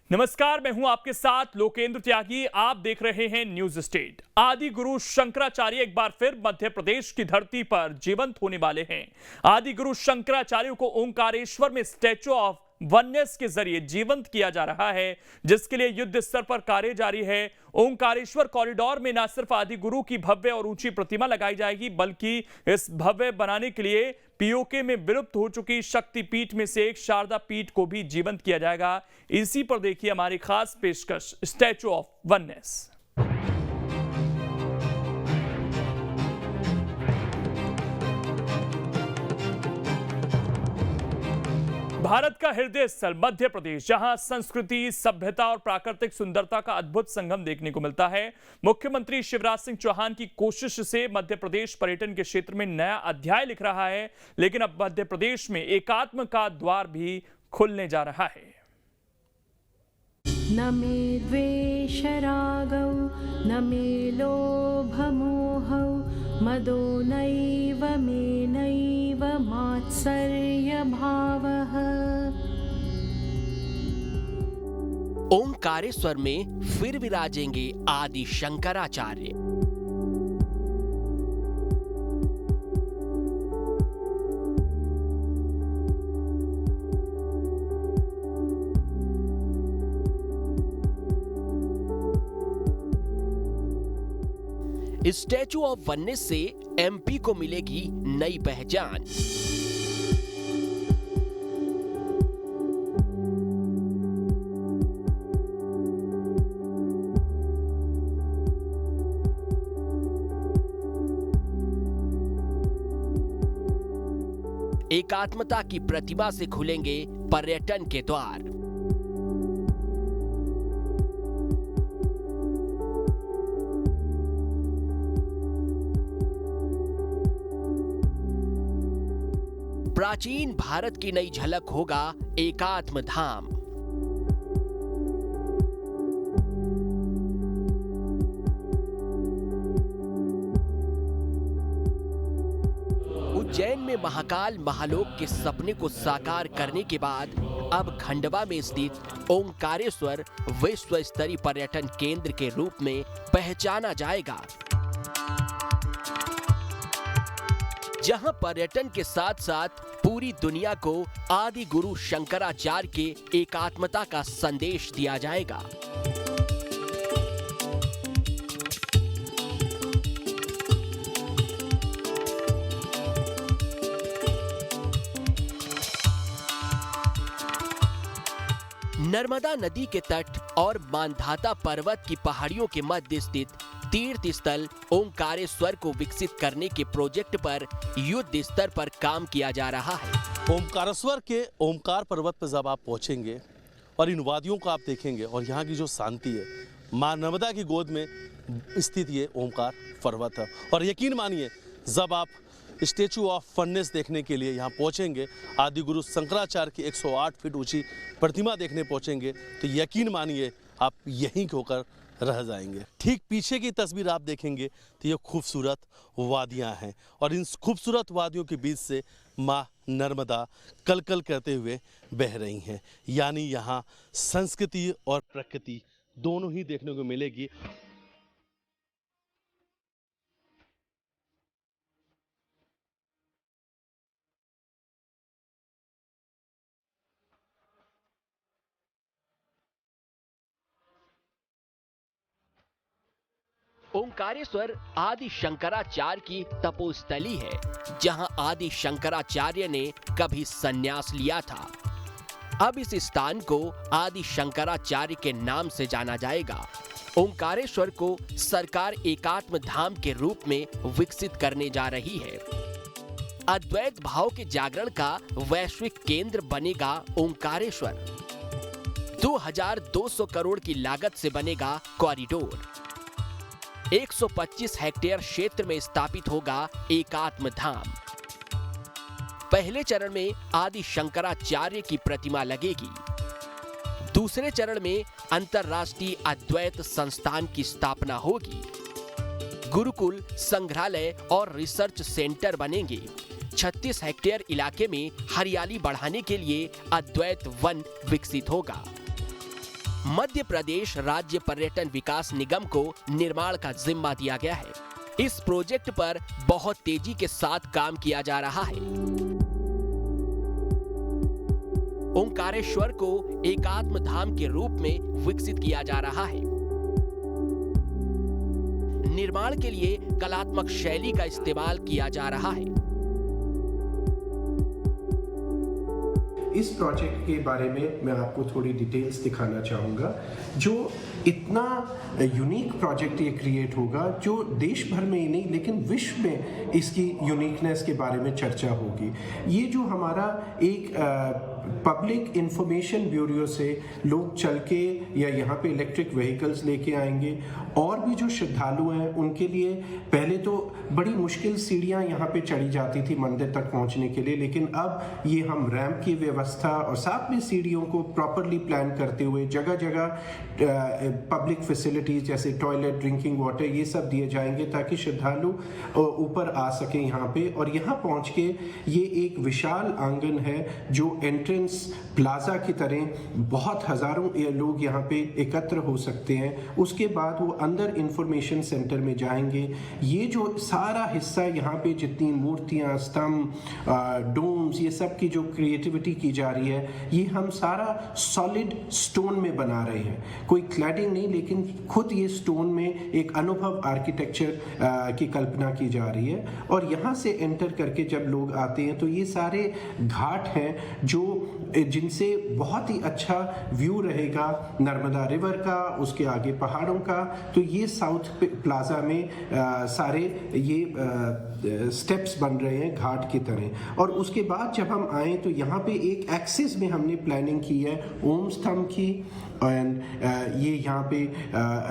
नमस्कार, मैं हूं आपके साथ लोकेंद्र त्यागी। आप देख रहे हैं न्यूज स्टेट। आदि गुरु शंकराचार्य एक बार फिर मध्य प्रदेश की धरती पर जीवंत होने वाले हैं। आदि गुरु शंकराचार्य को ओंकारेश्वर में स्टैच्यू ऑफ वननेस के जरिए जीवंत किया जा रहा है, जिसके लिए युद्ध स्तर पर कार्य जारी है। ओंकारेश्वर कॉरिडोर में न सिर्फ आदि गुरु की भव्य और ऊंची प्रतिमा लगाई जाएगी, बल्कि इस भव्य बनाने के लिए पीओके में विलुप्त हो चुकी शक्तिपीठ में से एक शारदा पीठ को भी जीवंत किया जाएगा। इसी पर देखिए हमारी खास पेशकश, स्टैच्यू ऑफ वननेस। भारत का हृदय स्थल मध्य प्रदेश, जहां संस्कृति, सभ्यता और प्राकृतिक सुंदरता का अद्भुत संगम देखने को मिलता है। मुख्यमंत्री शिवराज सिंह चौहान की कोशिश से मध्य प्रदेश पर्यटन के क्षेत्र में नया अध्याय लिख रहा है, लेकिन अब मध्य प्रदेश में एकात्म का द्वार भी खुलने जा रहा है। न मे द्वेष रागौ न मे लोभ मोहौ मदो नैव मे नैव मात्सर्य भावः। ओंकारेश्वर में फिर विराजेंगे आदि शंकराचार्य। स्टैच्यू ऑफ वननेस से एमपी को मिलेगी नई पहचान। एकात्मता की प्रतिभा से खुलेंगे पर्यटन के द्वार। प्राचीन भारत की नई झलक होगा एकात्म धाम। उज्जैन में महाकाल महालोक के सपने को साकार करने के बाद अब खंडवा में स्थित ओंकारेश्वर विश्व स्तरीय पर्यटन केंद्र के रूप में पहचाना जाएगा, जहां पर्यटन के साथ साथ पूरी दुनिया को आदि गुरु शंकराचार्य के एकात्मता का संदेश दिया जाएगा। नर्मदा नदी के तट और मानधाता पर्वत की पहाड़ियों के मध्य स्थित तीर्थ स्थल ओंकारेश्वर को विकसित करने के प्रोजेक्ट पर युद्ध स्तर पर काम किया जा रहा है। ओंकारेश्वर के ओंकार पर्वत पर जब आप पहुंचेंगे और इन वादियों को आप देखेंगे और यहाँ की जो शांति है, माँ नर्मदा की गोद में स्थित ये ओंकार पर्वत है। और यकीन मानिए, जब आप स्टैच्यू ऑफ वननेस देखने के लिए यहाँ पहुँचेंगे, आदि गुरु शंकराचार्य की 108 फीट ऊंची प्रतिमा देखने पहुँचेंगे, तो यकीन मानिए आप यहीं होकर रह जाएंगे। ठीक पीछे की तस्वीर आप देखेंगे तो ये खूबसूरत वादियां हैं और इन खूबसूरत वादियों के बीच से माँ नर्मदा कलकल करते हुए बह रही हैं। यानी यहाँ संस्कृति और प्रकृति दोनों ही देखने को मिलेगी। ओंकारेश्वर आदि शंकराचार्य की तपोस्थली है, जहां आदि शंकराचार्य ने कभी संन्यास लिया था। अब इस स्थान को आदि शंकराचार्य के नाम से जाना जाएगा। ओंकारेश्वर को सरकार एकात्म धाम के रूप में विकसित करने जा रही है। अद्वैत भाव के जागरण का वैश्विक केंद्र बनेगा ओंकारेश्वर। 2200 करोड़ की लागत से बनेगा कॉरिडोर। 125 हेक्टेयर क्षेत्र में स्थापित होगा एकात्म धाम। पहले चरण में आदि शंकराचार्य की प्रतिमा लगेगी। दूसरे चरण में अंतर्राष्ट्रीय अद्वैत संस्थान की स्थापना होगी। गुरुकुल, संग्रहालय और रिसर्च सेंटर बनेंगे। 36 हेक्टेयर इलाके में हरियाली बढ़ाने के लिए अद्वैत वन विकसित होगा। मध्य प्रदेश राज्य पर्यटन विकास निगम को निर्माण का जिम्मा दिया गया है। इस प्रोजेक्ट पर बहुत तेजी के साथ काम किया जा रहा है। ओंकारेश्वर को एकात्म धाम के रूप में विकसित किया जा रहा है। निर्माण के लिए कलात्मक शैली का इस्तेमाल किया जा रहा है। इस प्रोजेक्ट के बारे में मैं आपको थोड़ी डिटेल्स दिखाना चाहूँगा। जो इतना यूनिक प्रोजेक्ट ये क्रिएट होगा, जो देश भर में ही नहीं लेकिन विश्व में इसकी यूनिकनेस के बारे में चर्चा होगी। ये जो हमारा एक पब्लिक इंफॉर्मेशन ब्यूरो से लोग चल के या यहाँ पे इलेक्ट्रिक व्हीकल्स लेके आएंगे, और भी जो श्रद्धालु हैं उनके लिए पहले तो बड़ी मुश्किल सीढ़ियाँ यहाँ पे चढ़ी जाती थी मंदिर तक पहुँचने के लिए, लेकिन अब ये हम रैंप की व्यवस्था और साथ में सीढ़ियों को प्रॉपरली प्लान करते हुए जगह जगह पब्लिक फैसिलिटीज जैसे टॉयलेट, ड्रिंकिंग वाटर, ये सब दिए जाएंगे ताकि श्रद्धालु ऊपर आ सके यहाँ पे। और यहाँ पहुँच के ये एक विशाल आंगन है जो एंट्रेंस प्लाजा की तरह बहुत हजारों लोग यहाँ पे एकत्र हो सकते हैं। उसके बाद वो अंदर इंफॉर्मेशन सेंटर में जाएंगे। ये जो सारा हिस्सा यहाँ पे जितनी मूर्तियाँ, स्तंभ, डोम्स, ये सब की जो क्रिएटिविटी की जा रही है, ये हम सारा सॉलिड स्टोन में बना रहे हैं। कोई क्लैडिंग नहीं, लेकिन खुद ये स्टोन में एक अनुभव आर्किटेक्चर की कल्पना की जा रही है। और यहाँ से एंटर करके जब लोग आते हैं तो ये सारे घाट हैं जिनसे बहुत ही अच्छा व्यू रहेगा नर्मदा रिवर का, उसके आगे पहाड़ों का। तो ये साउथ प्लाजा में सारे ये स्टेप्स बन रहे हैं घाट की तरह। और उसके बाद जब हम आए तो यहाँ पे एक एक्सिस में हमने प्लानिंग की है ओम स्तंभ की, एंड ये यहाँ पे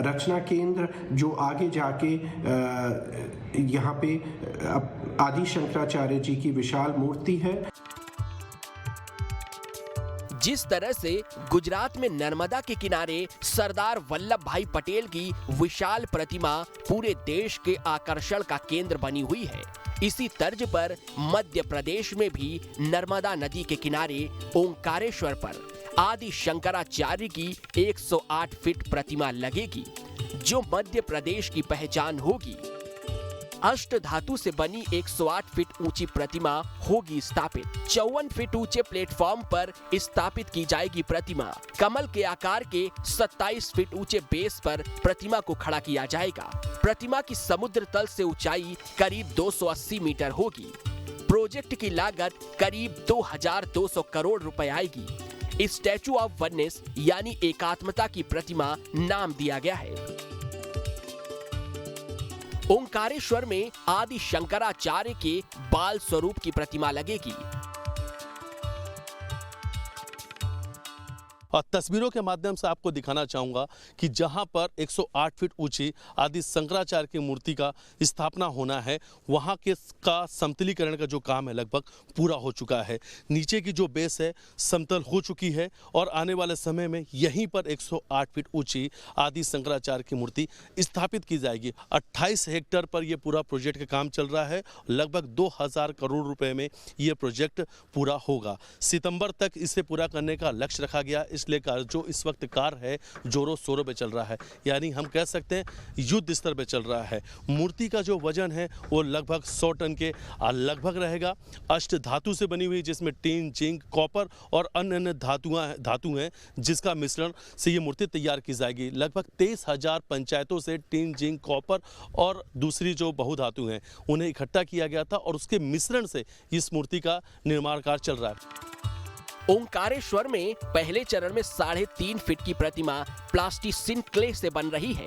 रचना केंद्र जो आगे जाके यहाँ पे आदि शंकराचार्य जी की विशाल मूर्ति है। जिस तरह से गुजरात में नर्मदा के किनारे सरदार वल्लभ भाई पटेल की विशाल प्रतिमा पूरे देश के आकर्षण का केंद्र बनी हुई है, इसी तर्ज पर मध्य प्रदेश में भी नर्मदा नदी के किनारे ओंकारेश्वर पर आदि शंकराचार्य की 108 फीट प्रतिमा लगेगी, जो मध्य प्रदेश की पहचान होगी। अष्ट धातु से बनी 108 फीट ऊंची प्रतिमा होगी स्थापित। 54 फीट ऊंचे प्लेटफॉर्म पर स्थापित की जाएगी प्रतिमा। कमल के आकार के 27 फीट ऊंचे बेस पर प्रतिमा को खड़ा किया जाएगा। प्रतिमा की समुद्र तल से ऊंचाई करीब 280 मीटर होगी। प्रोजेक्ट की लागत करीब 2200 करोड़ रुपए आएगी। स्टैचू ऑफ वननेस यानी एकात्मता की प्रतिमा नाम दिया गया है। ओंकारेश्वर में आदि शंकराचार्य के बाल स्वरूप की प्रतिमा लगेगी। और तस्वीरों के माध्यम से आपको दिखाना चाहूँगा कि जहाँ पर 108 फीट ऊंची आदि शंकराचार्य की मूर्ति का स्थापना होना है, वहाँ के का समतलीकरण का जो काम है लगभग पूरा हो चुका है। नीचे की जो बेस है समतल हो चुकी है और आने वाले समय में यहीं पर 108 फीट ऊंची आदि शंकराचार्य की मूर्ति स्थापित की जाएगी। 28 हेक्टेयर पर यह पूरा प्रोजेक्ट का काम चल रहा है। लगभग 2000 करोड़ रुपए में ये प्रोजेक्ट पूरा होगा। सितंबर तक इसे पूरा करने का लक्ष्य रखा गया, इसलिए जो इस वक्त कार्य है जोरों शोरों पे चल रहा है, यानी हम कह सकते हैं युद्ध स्तर पे चल रहा है। मूर्ति का जो वजन है वो लगभग 100 टन के लगभग रहेगा। अष्ट धातु से बनी हुई, जिसमें टीन, जिंक, कॉपर और अन्य धातु हैं, जिसका मिश्रण से ये मूर्ति तैयार की जाएगी। लगभग 23,000 पंचायतों से टीन, जिंक, कॉपर और दूसरी जो बहुधातु हैं उन्हें इकट्ठा किया गया था और उसके मिश्रण से इस मूर्ति का निर्माण कार्य चल रहा है। ओंकारेश्वर में पहले चरण में 3.5 फीट की प्रतिमा प्लास्टिसिन क्ले से बन रही है।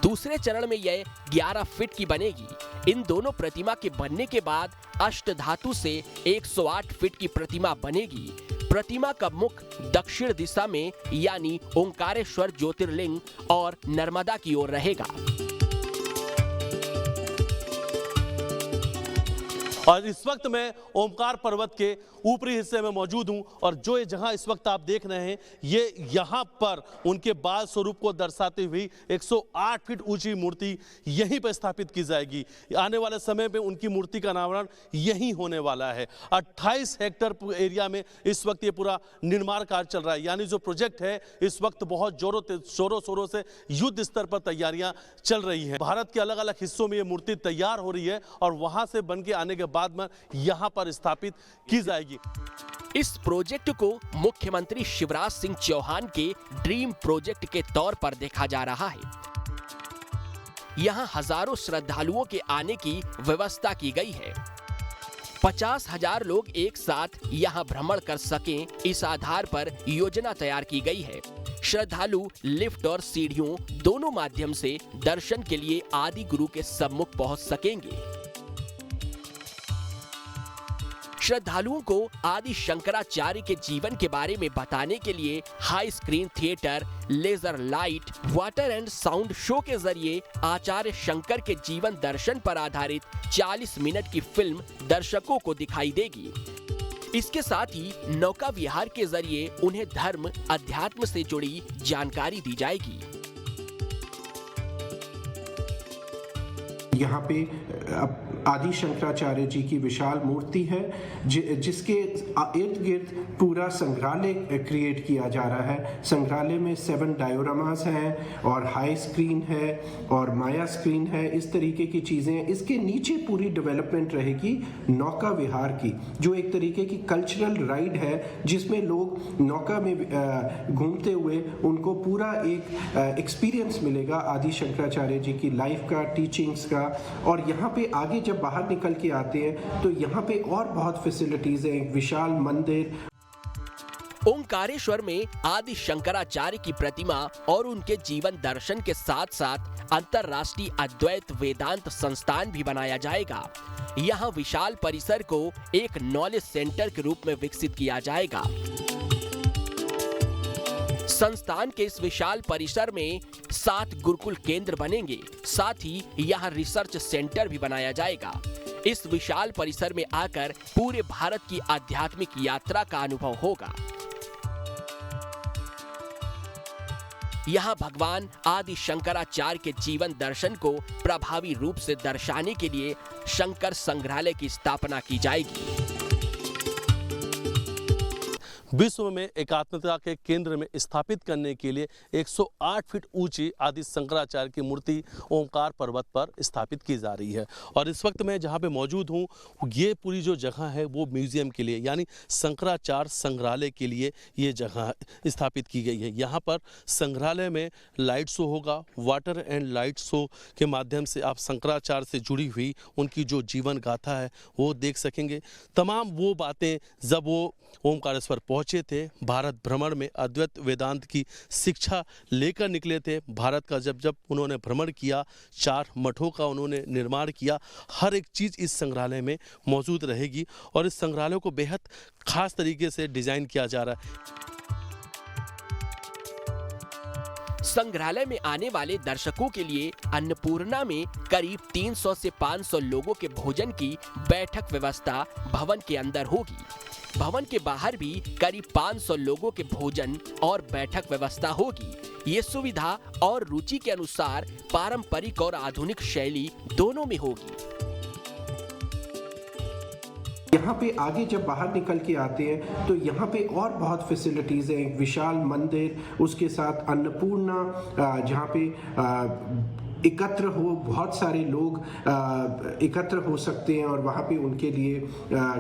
दूसरे चरण में यह 11 फीट की बनेगी। इन दोनों प्रतिमा के बनने के बाद अष्ट धातु से 108 फीट की प्रतिमा बनेगी। प्रतिमा का मुख दक्षिण दिशा में यानी ओंकारेश्वर ज्योतिर्लिंग और नर्मदा की ओर रहेगा। और इस वक्त मैं ओमकार पर्वत के ऊपरी हिस्से में मौजूद हूं और जो ये जहां इस वक्त आप देख रहे हैं ये यहां पर उनके बाल स्वरूप को दर्शाती हुई 108 फीट ऊंची मूर्ति यहीं पर स्थापित की जाएगी। आने वाले समय में उनकी मूर्ति का अनावरण यहीं होने वाला है। 28 हेक्टेयर एरिया में इस वक्त ये पूरा निर्माण कार्य चल रहा है, यानी जो प्रोजेक्ट है इस वक्त बहुत जोरों शोरों से युद्ध स्तर पर तैयारियां चल रही हैं। भारत के अलग अलग हिस्सों में ये मूर्ति तैयार हो रही है और वहां से बन के आने के बाद में यहां पर स्थापित की जाएगी। इस प्रोजेक्ट को मुख्यमंत्री शिवराज सिंह चौहान के ड्रीम प्रोजेक्ट के तौर पर देखा जा रहा है। यहां हजारों श्रद्धालुओं के आने की व्यवस्था की गई है। 50,000 लोग एक साथ यहां भ्रमण कर सकें, इस आधार पर योजना तैयार की गई है। श्रद्धालु लिफ्ट और सीढ़ियों दोनों माध्यम से दर्शन के लिए आदि गुरु के सम्मुख पहुंच सकेंगे। श्रद्धालुओं को आदि शंकराचार्य के जीवन के बारे में बताने के लिए high screen theatre, laser light, water and sound show के जरिए आचार्य शंकर के जीवन दर्शन पर आधारित 40 मिनट की फिल्म दर्शकों को दिखाई देगी। इसके साथ ही नौका विहार के जरिए उन्हें धर्म, अध्यात्म से जुड़ी जानकारी दी जाएगी। यहाँ पे आदि शंकराचार्य जी की विशाल मूर्ति है जिसके इर्द गिर्द पूरा संग्रहालय क्रिएट किया जा रहा है। संग्रहालय में 7 डायोरामास हैं और हाई स्क्रीन है और माया स्क्रीन है, इस तरीके की चीज़ें हैं। इसके नीचे पूरी डेवलपमेंट रहेगी नौका विहार की, जो एक तरीके की कल्चरल राइड है जिसमें लोग नौका में घूमते हुए उनको पूरा एक एक्सपीरियंस मिलेगा आदि शंकराचार्य जी की लाइफ का, टीचिंग्स का। और यहाँ पे आगे जब बाहर निकल के आते हैं तो यहाँ पे और बहुत फैसिलिटीज हैं, एक विशाल मंदिर। ओंकारेश्वर में आदि शंकराचार्य की प्रतिमा और उनके जीवन दर्शन के साथ साथ अंतर्राष्ट्रीय अद्वैत वेदांत संस्थान भी बनाया जाएगा। यहाँ विशाल परिसर को एक नॉलेज सेंटर के रूप में विकसित किया जाएगा। संस्थान के इस विशाल परिसर में 7 गुरुकुल केंद्र बनेंगे, साथ ही यहाँ रिसर्च सेंटर भी बनाया जाएगा। इस विशाल परिसर में आकर पूरे भारत की आध्यात्मिक यात्रा का अनुभव होगा। यहाँ भगवान आदि शंकराचार्य के जीवन दर्शन को प्रभावी रूप से दर्शाने के लिए शंकर संग्रहालय की स्थापना की जाएगी। विश्व में एकात्मता के केंद्र में स्थापित करने के लिए 108 फीट ऊंची आदि शंकराचार्य की मूर्ति ओंकार पर्वत पर स्थापित की जा रही है। और इस वक्त मैं जहां पे मौजूद हूं ये पूरी जो जगह है वो म्यूजियम के लिए यानी शंकराचार्य संग्रहालय के लिए ये जगह स्थापित की गई है। यहाँ पर संग्रहालय में लाइट शो होगा। वाटर एंड लाइट शो के माध्यम से आप शंकराचार्य से जुड़ी हुई उनकी जो जीवन गाथा है वो देख सकेंगे। तमाम वो बातें जब वो ओमकारेश्वर पहुंचे थे, भारत भ्रमण में अद्वैत वेदांत की शिक्षा लेकर निकले थे। भारत का जब उन्होंने भ्रमण किया, 4 मठों का उन्होंने निर्माण किया, हर एक चीज़ इस संग्रहालय में मौजूद रहेगी और इस संग्रहालय को बेहद खास तरीके से डिजाइन किया जा रहा है। संग्रहालय में आने वाले दर्शकों के लिए अन्नपूर्णा में करीब 300 से 500 लोगों के भोजन की बैठक व्यवस्था भवन के अंदर होगी। भवन के बाहर भी करीब 500 लोगों के भोजन और बैठक व्यवस्था होगी। ये सुविधा और रुचि के अनुसार पारंपरिक और आधुनिक शैली दोनों में होगी। यहाँ पे आगे जब बाहर निकल के आते हैं तो यहाँ पे और बहुत फैसिलिटीज़ हैं, एक विशाल मंदिर, उसके साथ अन्नपूर्णा जहाँ पे एकत्र हो बहुत सारे लोग एकत्र हो सकते हैं और वहाँ पे उनके लिए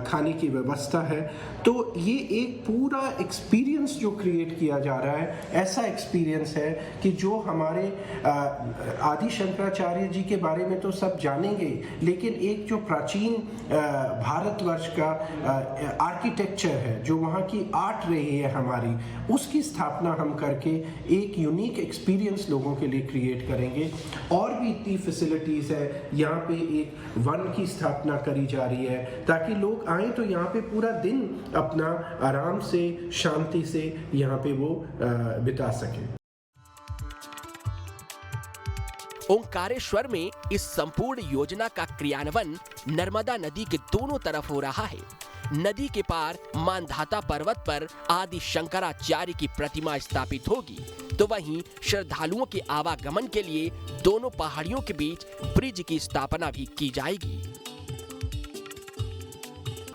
खाने की व्यवस्था है। तो ये एक पूरा एक्सपीरियंस जो क्रिएट किया जा रहा है, ऐसा एक्सपीरियंस है कि जो हमारे आदि शंकराचार्य जी के बारे में तो सब जानेंगे, लेकिन एक जो प्राचीन भारतवर्ष का आर्किटेक्चर है, जो वहाँ की आर्ट रही है हमारी, उसकी स्थापना हम करके एक यूनिक एक्सपीरियंस लोगों के लिए क्रिएट करेंगे। और भी इतनी फैसिलिटीज़ है, यहाँ पे एक वन की स्थापना करी जा रही है ताकि लोग आए तो यहाँ पे पूरा दिन अपना आराम से, शांति से यहाँ पे वो बिता सकें। ओंकारेश्वर में इस संपूर्ण योजना का क्रियान्वयन नर्मदा नदी के दोनों तरफ हो रहा है। नदी के पार मानधाता पर्वत पर आदि शंकराचार्य की प्रतिमा स्थापित होगी, तो वहीं श्रद्धालुओं के आवागमन के लिए दोनों पहाड़ियों के बीच ब्रिज की स्थापना भी की जाएगी।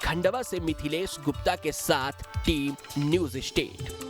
खंडवा से मिथिलेश गुप्ता के साथ टीम न्यूज़ स्टेट।